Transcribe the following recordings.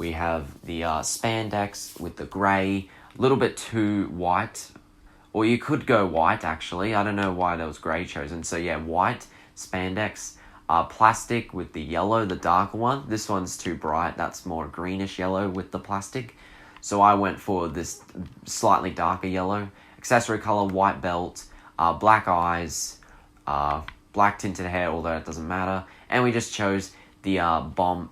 We have the spandex with the grey, a little bit too white. Or you could go white, actually. I don't know why there was grey chosen. So yeah, white, spandex, plastic with the yellow, the darker one. This one's too bright. That's more greenish yellow with the plastic. So I went for this slightly darker yellow. Accessory color, white belt, black eyes, black tinted hair, although it doesn't matter. And we just chose the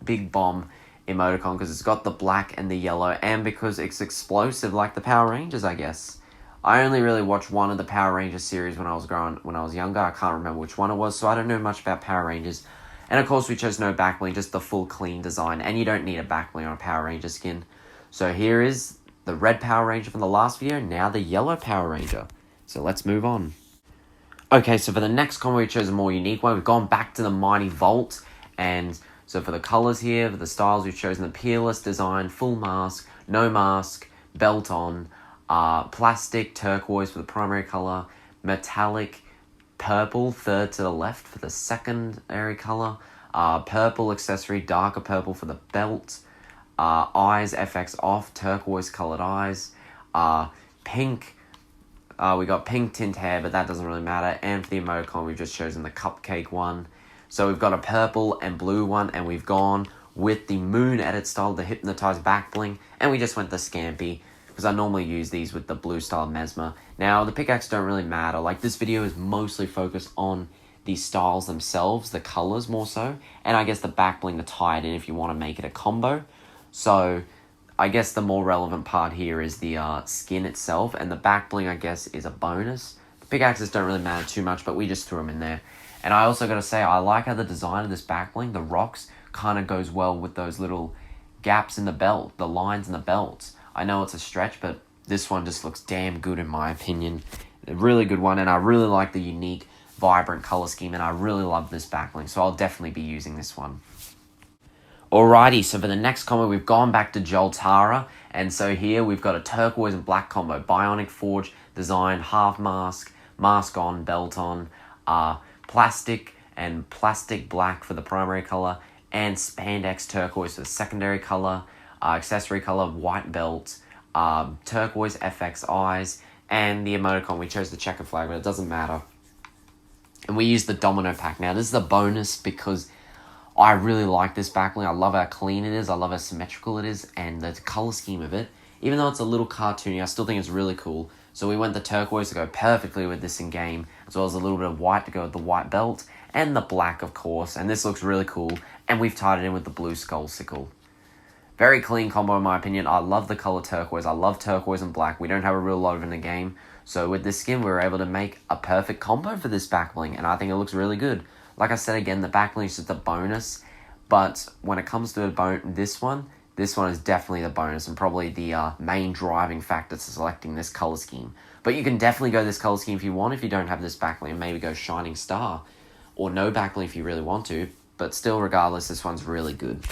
big bomb emoticon because it's got the black and the yellow, and because it's explosive like the Power Rangers, I guess. I only really watched one of the Power Rangers series when I was younger. I can't remember which one it was, so I don't know much about Power Rangers. And of course we chose no backbling, just the full clean design, and you don't need a backbling on a Power Ranger skin. So here is the red Power Ranger from the last video, now the yellow Power Ranger. So let's move on. Okay, so for the next combo we chose a more unique one. We've gone back to the Mighty Volt, and so for the colors here, for the styles, we've chosen the Peerless design, full mask, no mask, belt on, plastic turquoise for the primary color, metallic purple, third to the left for the secondary color, purple accessory, darker purple for the belt, eyes FX off, turquoise colored eyes, pink, we got pink tint hair, but that doesn't really matter, and for the emoticon, we've just chosen the cupcake one. So we've got a purple and blue one, and we've gone with the moon edit style, the hypnotized back bling, and we just went the scampy, because I normally use these with the blue style mesmer. Now, the pickaxe don't really matter. Like, this video is mostly focused on the styles themselves, the colors more so, and I guess the back bling to tie it in if you want to make it a combo. So, I guess the more relevant part here is the skin itself, and the back bling, I guess, is a bonus. The pickaxes don't really matter too much, but we just threw them in there. And I also got to say, I like how the design of this back bling, the rocks, kind of goes well with those little gaps in the belt, the lines in the belts. I know it's a stretch, but this one just looks damn good in my opinion. A really good one, and I really like the unique, vibrant color scheme, and I really love this back bling, so I'll definitely be using this one. Alrighty, so for the next combo, we've gone back to Zoltara, and so here we've got a turquoise and black combo, bionic forge design, half mask, mask on, belt on, plastic and plastic black for the primary color, and spandex turquoise for the secondary color, accessory color, white belt, turquoise FX eyes, and the emoticon. We chose the checker flag, but it doesn't matter. And we used the domino pack. Now, this is a bonus because I really like this backbling. I love how clean it is. I love how symmetrical it is, and the color scheme of it. Even though it's a little cartoony, I still think it's really cool. So we went the turquoise to go perfectly with this in game, as well as a little bit of white to go with the white belt, and the black, of course. And this looks really cool, and we've tied it in with the blue skull sickle. Very clean combo in my opinion. I love the color turquoise. I love turquoise and black. We don't have a real lot of it in the game. So with this skin, we were able to make a perfect combo for this backbling, and I think it looks really good. Like I said again, the backbling is just a bonus, but when it comes to this one is definitely the bonus and probably the main driving factor to selecting this color scheme. But you can definitely go this color scheme if you want, if you don't have this backbling, and maybe go Shining Star, or no backbling if you really want to, but still, regardless, this one's really good.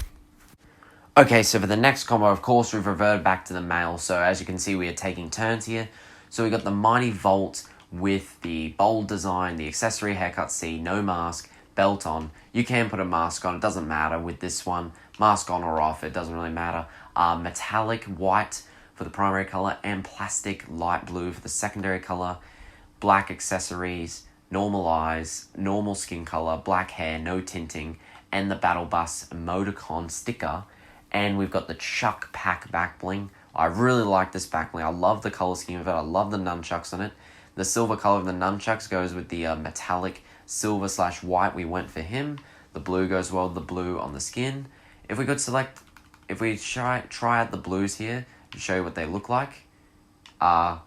Okay, so for the next combo, of course, we've reverted back to the male. So as you can see, we are taking turns here. So we got the Mighty Volt with the bold design, the accessory haircut C, no mask, belt on. You can put a mask on, it doesn't matter with this one. Mask on or off, it doesn't really matter. Metallic white for the primary color, and plastic light blue for the secondary color. Black accessories, normal eyes, normal skin color, black hair, no tinting, and the Battle Bus emoticon sticker. And we've got the Chuck Pack back bling. I really like this back bling. I love the color scheme of it. I love the nunchucks on it. The silver color of the nunchucks goes with the metallic silver/white we went for him. The blue goes well with the blue on the skin. If we try out the blues here to show you what they look like. That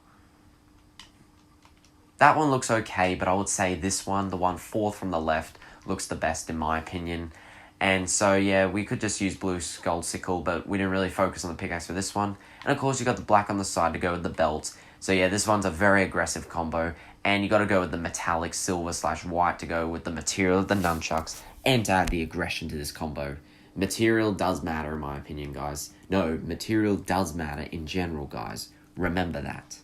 one looks okay, but I would say this one, the one fourth from the left, looks the best in my opinion. And so, yeah, we could just use blue skull sickle, but we didn't really focus on the pickaxe for this one. And of course, you got the black on the side to go with the belt. So yeah, this one's a very aggressive combo. And you got to go with the metallic silver/white to go with the material of the nunchucks and to add the aggression to this combo. Material does matter in my opinion, guys. No, material does matter in general, guys. Remember that.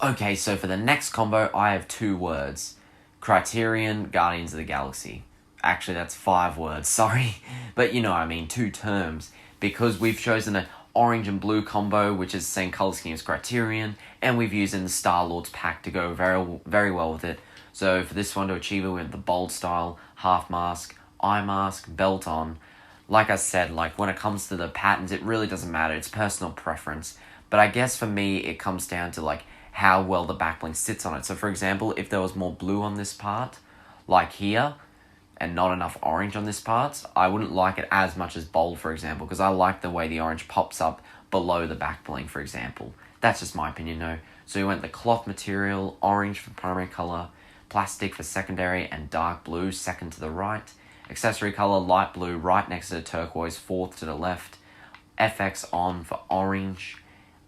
Okay, so for the next combo, I have 2 words. Criterion, Guardians of the Galaxy. Actually, that's 5 words, sorry. But you know what I mean, 2 terms. because we've chosen a orange and blue combo, which is the same color scheme as Criterion, and we've used in the Star-Lord's pack to go very well with it. So for this one to achieve it, we went the bold style, half mask, eye mask, belt on. Like I said, like when it comes to the patterns, it really doesn't matter. It's personal preference. But I guess for me, it comes down to like how well the backbling sits on it. So for example, if there was more blue on this part, like here, and not enough orange on this part, I wouldn't like it as much as bold, for example, because I like the way the orange pops up below the backbling, for example. That's just my opinion, though. So we went the cloth material, orange for primary color, plastic for secondary, and dark blue second to the right. Accessory color, light blue right next to the turquoise, fourth to the left. FX on for orange,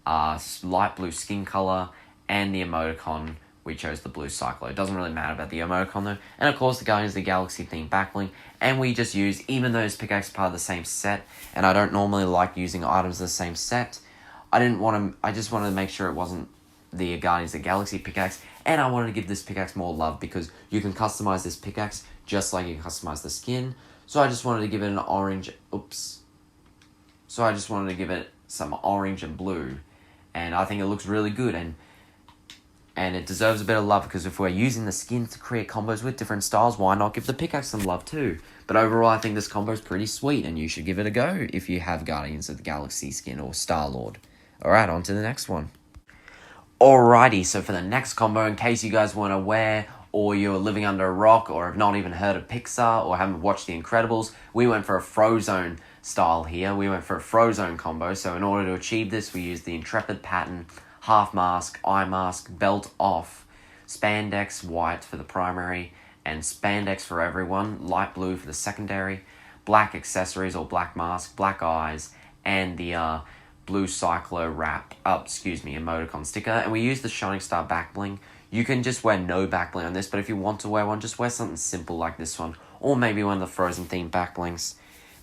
light blue skin color, and the emoticon, we chose the blue Cyclo. It doesn't really matter about the emoticon though. And of course the Guardians of the Galaxy themed backbling. And we just use, even though this pickaxe is part of the same set, and I don't normally like using items of the same set, I just wanted to make sure it wasn't the Guardians of the Galaxy pickaxe, and I wanted to give this pickaxe more love because you can customize this pickaxe just like you can customize the skin. So I just wanted to give it an orange, So I just wanted to give it some orange and blue, and I think it looks really good, and it deserves a bit of love, because if we're using the skin to create combos with different styles, why not give the pickaxe some love too? But overall, I think this combo is pretty sweet, and you should give it a go if you have Guardians of the Galaxy skin or Star-Lord. Alright, on to the next one. Alrighty, so for the next combo, in case you guys weren't aware, or you're living under a rock, or have not even heard of Pixar, or haven't watched The Incredibles, we went for a Frozone style here. We went for a Frozone combo, so in order to achieve this, we used the Intrepid pattern, half mask, eye mask, belt off, spandex white for the primary, and spandex for everyone, light blue for the secondary, black accessories or black mask, black eyes, and the blue Cyclo emoticon sticker. And we use the Shining Star back bling. You can just wear no back bling on this, but if you want to wear one, just wear something simple like this one, or maybe one of the Frozen themed back blings.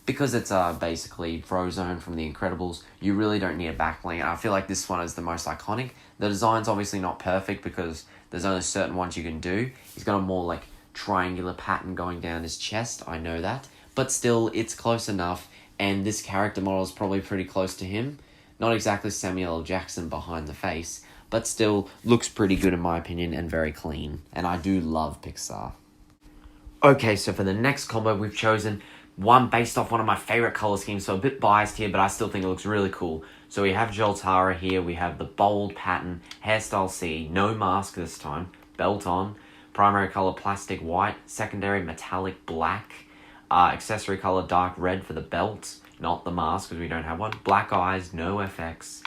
Because it's basically Frozone from The Incredibles, you really don't need a backbling. And I feel like this one is the most iconic. The design's obviously not perfect because there's only certain ones you can do. He's got a more like triangular pattern going down his chest, I know that. But still, it's close enough, and this character model is probably pretty close to him. Not exactly Samuel L. Jackson behind the face, but still looks pretty good in my opinion and very clean. And I do love Pixar. Okay, so for the next combo, we've chosen one based off one of my favorite color schemes, so a bit biased here, but I still think it looks really cool. So we have Zoltara here, we have the bold pattern, hairstyle C, no mask this time, belt on, primary color plastic white, secondary metallic black, accessory color dark red for the belt, not the mask because we don't have one, black eyes, no FX,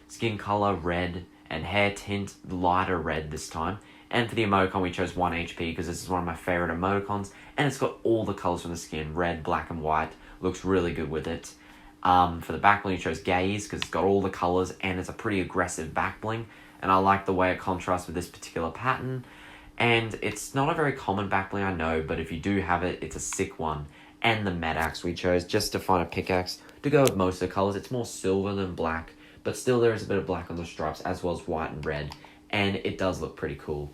skin color red, and hair tint lighter red this time. And for the emoticon, we chose 1 HP because this is one of my favorite emoticons. And it's got all the colors from the skin, red, black, and white. Looks really good with it. For the back bling, we chose Gaze because it's got all the colors and it's a pretty aggressive back bling. And I like the way it contrasts with this particular pattern. And it's not a very common back bling, I know, but if you do have it, it's a sick one. And the Medaxe we chose just to find a pickaxe to go with most of the colors. It's more silver than black, but still there is a bit of black on the stripes as well as white and red. And it does look pretty cool.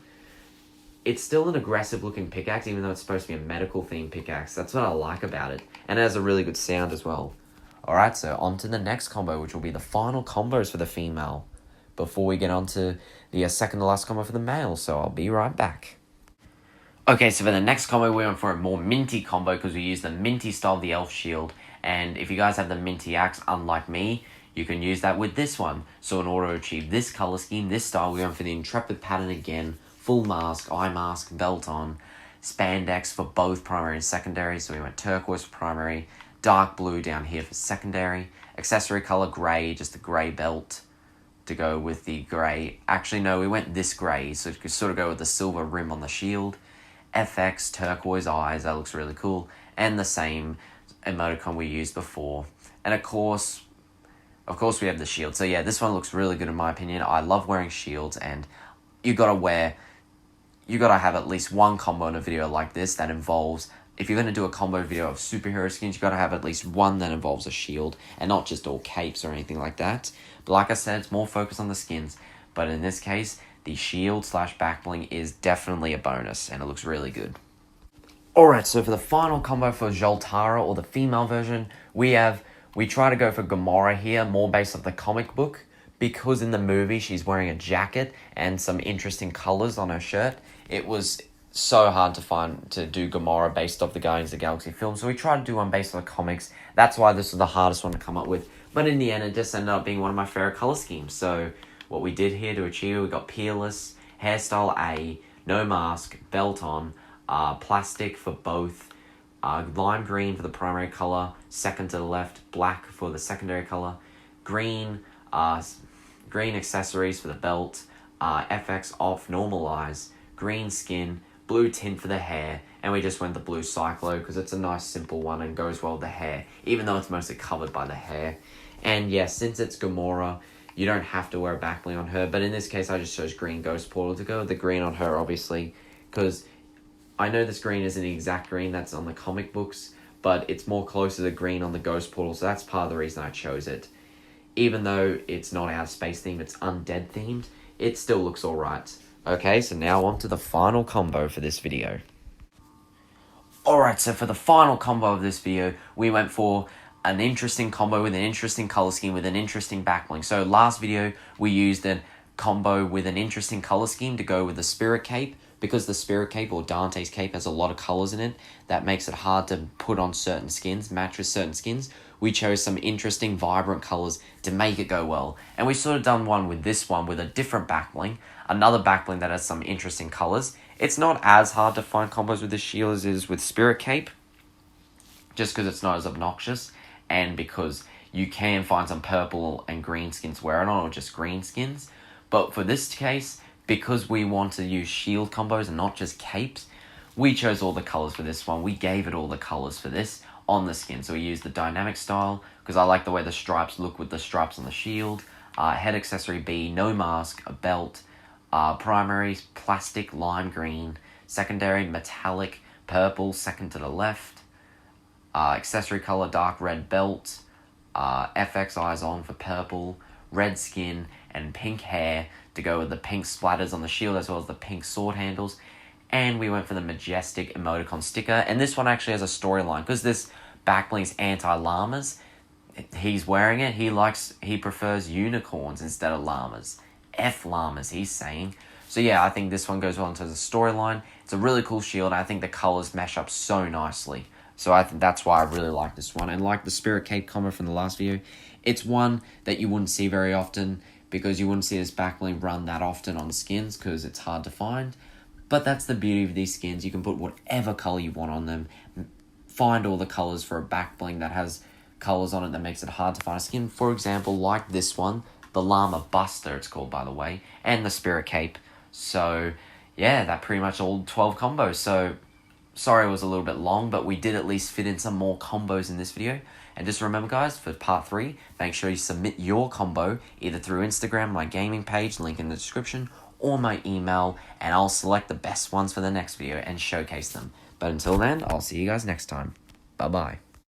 It's still an aggressive looking pickaxe, even though it's supposed to be a medical themed pickaxe. That's what I like about it. And it has a really good sound as well. Alright, so on to the next combo, which will be the final combos for the female, before we get on to the second to last combo for the male. So I'll be right back. Okay, so for the next combo, we went for a more Minty combo because we used the Minty style of the elf shield. And if you guys have the Minty axe, unlike me, you can use that with this one. So in order to achieve this color scheme, this style, we went for the Intrepid pattern again. Full mask, eye mask, belt on, spandex for both primary and secondary. So we went turquoise for primary, dark blue down here for secondary, accessory color gray, just the gray belt to go with the gray. Actually, no, we went this gray, so you could sort of go with the silver rim on the shield. FX, turquoise eyes, that looks really cool. And the same emoticon we used before. And of course we have the shield. So yeah, this one looks really good in my opinion. I love wearing shields, and you gotta have at least one combo in a video like this that involves, if you're going to do a combo video of superhero skins, you got to have at least one that involves a shield, and not just all capes or anything like that. But like I said, it's more focused on the skins. But in this case, the shield / back bling is definitely a bonus, and it looks really good. Alright, so for the final combo for Zoltara, or the female version, we have we try to go for Gamora here, more based off the comic book, because in the movie she's wearing a jacket and some interesting colors on her shirt. It was so hard to do Gamora based off the Guardians of the Galaxy film, so we tried to do one based on the comics. That's why this was the hardest one to come up with, but in the end it just ended up being one of my favorite color schemes. So what we did here to achieve it, we got Peerless, Hairstyle A, No Mask, Belt On, Plastic for both, lime green for the primary color, second to the left, black for the secondary color, green accessories for the belt, FX off, normalize, green skin, blue tint for the hair, and we just went the blue Cyclo because it's a nice simple one and goes well with the hair, even though it's mostly covered by the hair. And yeah, since it's Gamora, you don't have to wear a back bling on her, but in this case I just chose green Ghost Portal to go with the green on her, obviously, because I know this green isn't the exact green that's on the comic books, but it's more close to the green on the Ghost Portal, so that's part of the reason I chose it. Even though it's not outer space themed, it's undead themed, it still looks alright. Okay, so now on to the final combo for this video. Alright, so for the final combo of this video, we went for an interesting combo with an interesting color scheme with an interesting backbling. So last video, we used a combo with an interesting color scheme to go with the Spirit Cape. Because the Spirit Cape, or Dante's Cape, has a lot of colors in it, that makes it hard to put on certain skins, match with certain skins. We chose some interesting, vibrant colors to make it go well. And we sort of done one with this one with a different backbling, another backbling that has some interesting colors. It's not as hard to find combos with this shield as it is with Spirit Cape, just because it's not as obnoxious, and because you can find some purple and green skins wearing on, or just green skins. But for this case, because we want to use shield combos and not just capes, we chose all the colors for this one. We gave it all the colors for this on the skin. So we used the dynamic style, because I like the way the stripes look with the stripes on the shield. Head accessory B, no mask, a belt. Primary, plastic, lime green. Secondary, metallic, purple, second to the left. Accessory color, dark red belt. FX eyes on for purple. Red skin and pink hair to go with the pink splatters on the shield, as well as the pink sword handles. And we went for the majestic emoticon sticker, and this one actually has a storyline, because this backbling's anti-llamas. He's wearing it, he prefers unicorns instead of llamas. F llamas, he's saying. So yeah, I think this one goes well into the storyline. It's a really cool shield, and I think the colors mesh up so nicely. So I think that's why I really like this one. And like the Spirit Cape combo from the last video, it's one that you wouldn't see very often, because you wouldn't see this backbling run that often on skins, because it's hard to find. But that's the beauty of these skins. You can put whatever color you want on them. Find all the colors for a backbling that has colors on it that makes it hard to find a skin. For example, like this one, the Llama Buster, it's called, by the way, and the Spirit Cape. So yeah, that pretty much all 12 combos. So sorry it was a little bit long, but we did at least fit in some more combos in this video. And just remember, guys, for part 3, make sure you submit your combo either through Instagram, my gaming page, link in the description, or my email, and I'll select the best ones for the next video and showcase them. But until then, I'll see you guys next time. Bye-bye.